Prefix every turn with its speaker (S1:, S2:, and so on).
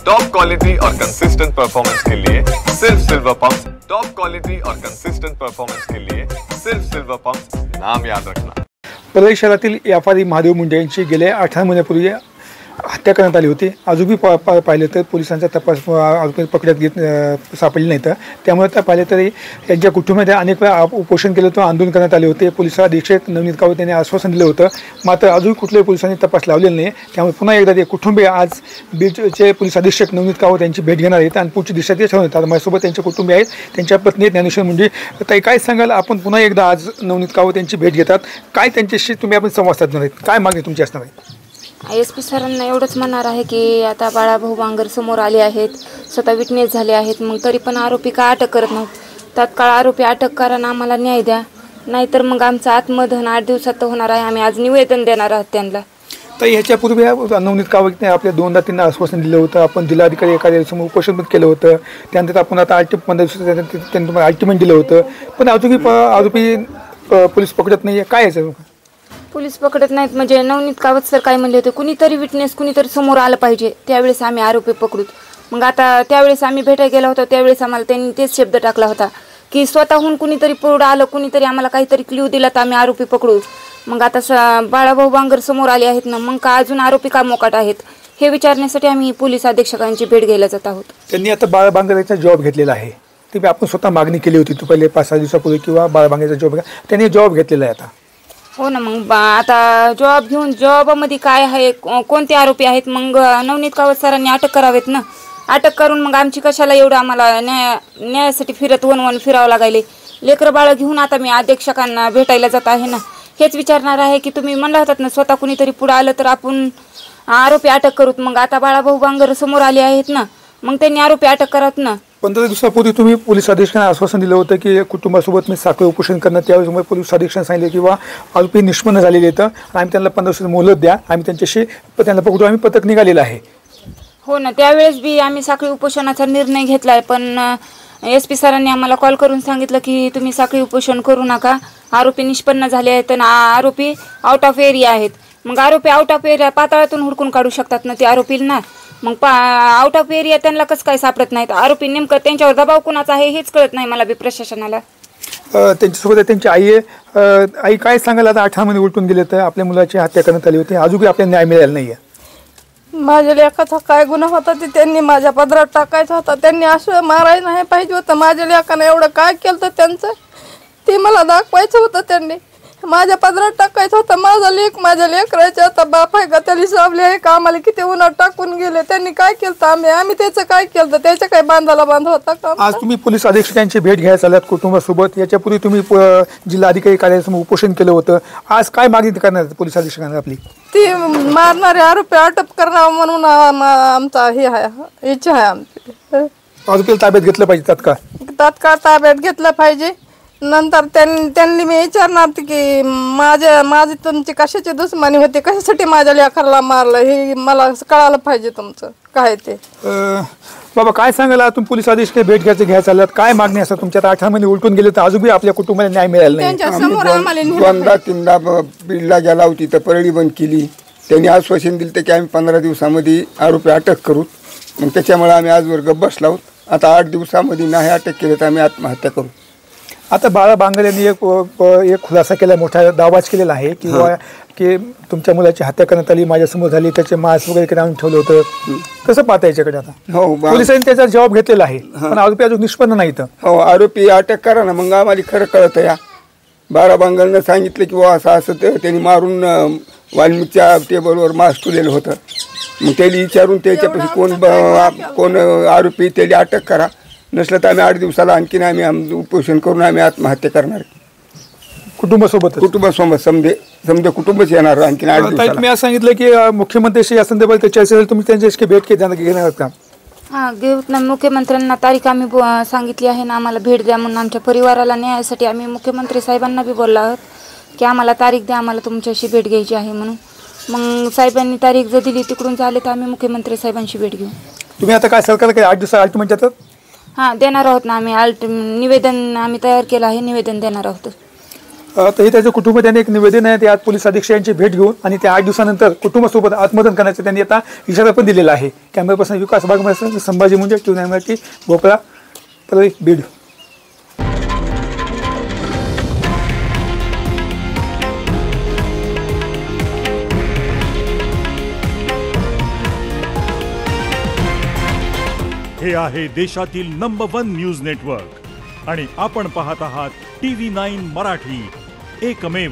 S1: Top quality और consistent performance के लिए सिर्फ सिल्वर पंप्स। टॉप क्वालिटी और कंसिस्टेंट परफॉर्मेंस के लिए सिर्फ सिल्वर पंप्स, नाम याद रखना।
S2: परळी शहरातील व्यापारी महादेव मुंडे यांची गेल्या 18 महिन्यापूर्वी हत्या करण्यात आली होती। अजूनही पाहिले तर पोलिसांचा तपास अजून पकडण्यात सापडले नाहीत। त्यामुळे त्या पाहिले तरी यांच्या कुटुंबामध्ये अनेक वेळा उपोषण केलं होतं, आंदोलन करण्यात आले होते। पोलीस अधीक्षक नवनीत कावत यांनी आश्वासन दिलं होतं, मात्र अजून कुठल्याही पोलिसांनी तपास लावलेला नाही। त्यामुळे पुन्हा एकदा ते कुटुंबीय आज बीडचे पोलीस अधीक्षक नवनीत कावत यांची भेट घेणार आहेत आणि पुढची दिशा ते ठरवणार आहेत। माझ्यासोबत त्यांचे कुटुंबीय आहेत, त्यांच्या पत्नी ज्ञानेश्वर मुंडे। ताई, काय सांगाल आपण पुन्हा एकदा आज नवनीत कावत यांची भेट घेतात, काय त्यांच्याशी तुम्ही आपण संवाद साधणार आहेत, काय मागणी तुमची असणार आहे?
S3: SP सरांना एवढंच म्हणणार आहे की आता बाळाभाऊ बांगर समोर आले आहेत, स्वतः विटनेस झाले आहेत, मग तरी पण आरोपी का अटक करत नाहीत? तात्काळ आरोपी अटक करा आणि आम्हाला न्याय द्या, नाहीतर मग आमचं आत्मदहन 8 दिवसात होणार आहे। आम्ही आज निवेदन देणार आहोत त्यांना।
S2: तर ह्याच्यापूर्वी नवनीत कावतने आपल्या 2-3 आश्वासन दिलं होतं, आपण जिल्हाधिकारी कार्यालयासमोर उपोषण पण केलं होतं, त्यानंतर आपण आता 15 दिवसात त्यांनी तुम्हाला अल्टिमेट दिलं होतं, पण अजूनही आरोपी पोलीस पकडत नाही आहे, काय याचं?
S3: पोलीस पकडत नाहीत म्हणजे नवनीत कावत सर काय म्हणले होते, कुणीतरी विटनेस कुणीतरी समोर आलं पाहिजे, त्यावेळेस आम्ही आरोपी पकडूत। मग आता त्यावेळेस आम्ही भेटायला गेला होता, त्यावेळेस आम्हाला त्यांनी तेच शब्द टाकला होता की स्वतःहून कुणीतरी पुढं आलं, कुणीतरी आम्हाला काहीतरी क्ल्यू दिला तर आम्ही आरोपी पकडू। मग आता बाळाभाऊ बांगर समोर आले आहेत ना, मग का अजून आरोपी का मोकाट आहेत हे विचारण्यासाठी आम्ही पोलीस अधीक्षकांची भेट घ्यायला जात आहोत। त्यांनी
S2: आता बाळा बांगरेचा जॉब घेतलेला आहे, ती आपण स्वतः मागणी केली होती, तू पहिले 5-6 दिवसापूर्वी किंवा बाळा बांगरेचा जॉब त्यांनी जॉब घेतलेला आहे आता।
S3: हो ना, मग आता जॉब घेऊन जॉबमध्ये काय आहे, कोणते आरोपी आहेत, मग नवनीत कावत सरांनी अटक करावेत ना। अटक करून मग आमची कशाला एवढं आम्हाला न्यायासाठी वन फिरावं लागायले? लेकरं बाळं घेऊन आता मी अधीक्षकांना भेटायला जात आहे ना, हेच विचारणार आहे की तुम्ही म्हणला होतात ना स्वतः कुणीतरी पुढं आलं तर आपण आरोपी अटक करूत। मग आता बाळाभाऊ बांगर समोर आले आहेत ना, मग त्यांनी आरोपी अटक करात ना।
S2: 15 दिवसापूर्वी तुम्ही पोलीस अधीक्षकांना आश्वासन दिलं होतं की कुटुंबासोबत मी साखळी उपोषण करणार, त्यावेळेस पोलीस अधीक्षकांनी सांगितले किंवा आरोपी निष्पन्न झालेले आहेत, आम्ही त्यांना 15 दिवसाची मोहलत द्या, आम्ही त्यांना पकडू, आम्ही पथक निघालेलं आहे।
S3: हो ना, त्यावेळेस बी आम्ही साखळी उपोषणाचा निर्णय घेतलाय, पण SP सरांनी आम्हाला कॉल करून सांगितलं की तुम्ही साखळी उपोषण करू नका, आरोपी निष्पन्न झाले आहेत आणि आरोपी आउट ऑफ एरिया आहेत। मग आरोपी आउट ऑफ एरिया पाताळातून हुडकून काढू शकतात ना ते आरोपींना, मग आउट ऑफ एरिया त्यांना कसं काय सापडत नाहीत? आरोपी नेमकं त्यांच्यावर दबाव कुणाचा आहे हेच कळत नाही मला बी प्रशासनाला।
S2: त्यांच्यासोबत त्यांची आई काय सांगाल? आता 18 महिने उलटून गेले तर आपल्या मुलाची हत्या करण्यात आली होती, अजूनही आपल्याला न्याय मिळाला नाही आहे।
S4: माझ्या लेकाचा काय गुन्हा होता ते त्यांनी माझ्या पदरात टाकायचा होता, त्यांनी असं मारायला नाही पाहिजे होतं। माझ्या लेकानं एवढं काय केलं तर त्यांचं ते मला दाखवायचं होतं, त्यांनी माझ्या पदरात टाकायचं होतं। माझा लेक माझ्या लेकराच्या आता बाप आहे का त्याला सावले आहे का? आम्हाला किती उन्हात टाकून गेले, त्यांनी काय केलं? आम्ही त्याचं काय केलं? त्याच्या काय बांधाला बांध होता का?
S2: आज तुम्ही पोलीस अधीक्षकांची भेट घ्यायला आलात कुटुंबासोबत, याच्यापूर्वी तुम्ही जिल्हाधिकारी कार्यालयासमोर उपोषण केलं होतं, आज काय मागणी करणार पोलीस अधीक्षकांना? आपली
S4: ती मारणारे आरोपी अटक करावं म्हणून आमचा हे आहे, इच्छा आहे आमची।
S2: आरोपीला ताब्यात घेतलं पाहिजे,
S4: तात्काळ ताब्यात घेतलं पाहिजे। नंतर त्यांनी मी विचारणार की माझी तुमची कशाची दुश्मनी होती, कशासाठी माझ्या लेकराला मारलं हे मला कळालं पाहिजे तुमचं काय ते।
S2: बाबा, काय सांगायला तुम्ही पोलीस अधीक्षक भेट घ्यायला चाललात, काय मागणी असतात तुमच्या? 18 महिने उलटून गेले तर अजूनही आपल्या कुटुंबाला न्याय मिळाला नाही।
S5: 2दा-3दा बीडला गेला होती तर परळी बंद केली, त्यांनी आश्वासन दिलं की आम्ही 15 दिवसामध्ये आरोपी अटक करू, मग त्याच्यामुळे आम्ही आजवर गप्प बसलो आहोत। आता 8 दिवसामध्ये नाही अटक केलं तर आम्ही आत्महत्या करू।
S2: आता बाळा बांगर यांनी एक खुलासा केला, मोठा दावाच केलेला आहे की तुमच्या मुलाची हत्या करण्यात आली, माझ्यासमोर झाली, त्याचे मांस वगैरे आणून ठेवलं होतं, कसं पाहता याच्याकडे? आता
S5: हो,
S2: पोलिसांनी त्याचा जबाब घेतलेला आहे, पण आरोपी अजून निष्पन्न नाहीत।
S5: हो, आरोपी अटक करा ना, मग आम्हाला खरं कळतं। या बाळा बांगरनं सांगितलं की असं असं त्यांनी मारून वाल्मिकच्या टेबलवर मांस ठेवलेलं होतं, मग त्याला विचारून त्याच्यापाशी कोण आरोपी त्याला अटक करा, नसलं तर आम्ही 8 दिवसाला आणखीन आम्ही उपोषण करून आम्ही आत्महत्या करणार कुटुंबासोबत समजे कुटुंबच येणार आणखीन 8 दिवसाला।
S2: तुम्ही असं सांगितलं की मुख्यमंत्र्यांशी या संदर्भात चर्चा झाली, तुम्ही त्यांच्याशी भेट घेणार का?
S3: हां, घेऊत ना। मुख्यमंत्र्यांना तारीख आम्ही सांगितली आहे ना, आम्हाला भेट द्या म्हणून। आमच्या परिवाराला न्यायासाठी आम्ही मुख्यमंत्री साहेबांना बी बोललो आहोत की आम्हाला तारीख द्या, आम्हाला तुमच्याशी भेट घ्यायची आहे म्हणून। मग साहेबांनी तारीख जर दिली तिकडून झाले तर आम्ही मुख्यमंत्री साहेबांशी भेट घेऊ।
S2: तुम्ही आता काय सरकारला काय 8 दिवसात अल्टिमेट देतात?
S3: हां, देणार आहोत ना आम्ही। निवेदन आम्ही तयार केलं आहे, निवेदन देणार आहोत।
S2: तर हे त्याचं कुटुंब त्यांनी एक निवेदन आहे ते आज पोलीस अधीक्षक यांची भेट घेऊन आणि त्या 8 दिवसानंतर कुटुंबासोबत आत्मदहन करण्याचा त्यांनी आता इशारा पण दिलेला आहे. कॅमेरापर्सन विकास बागमध्ये संभाजी मुंजे, TVN भोपळा, परळी, बीड.
S6: हे आहे देशातील नंबर 1 न्यूज नेटवर्क आणि आपण पाहत आहात TV9 मराठी, एकमेव.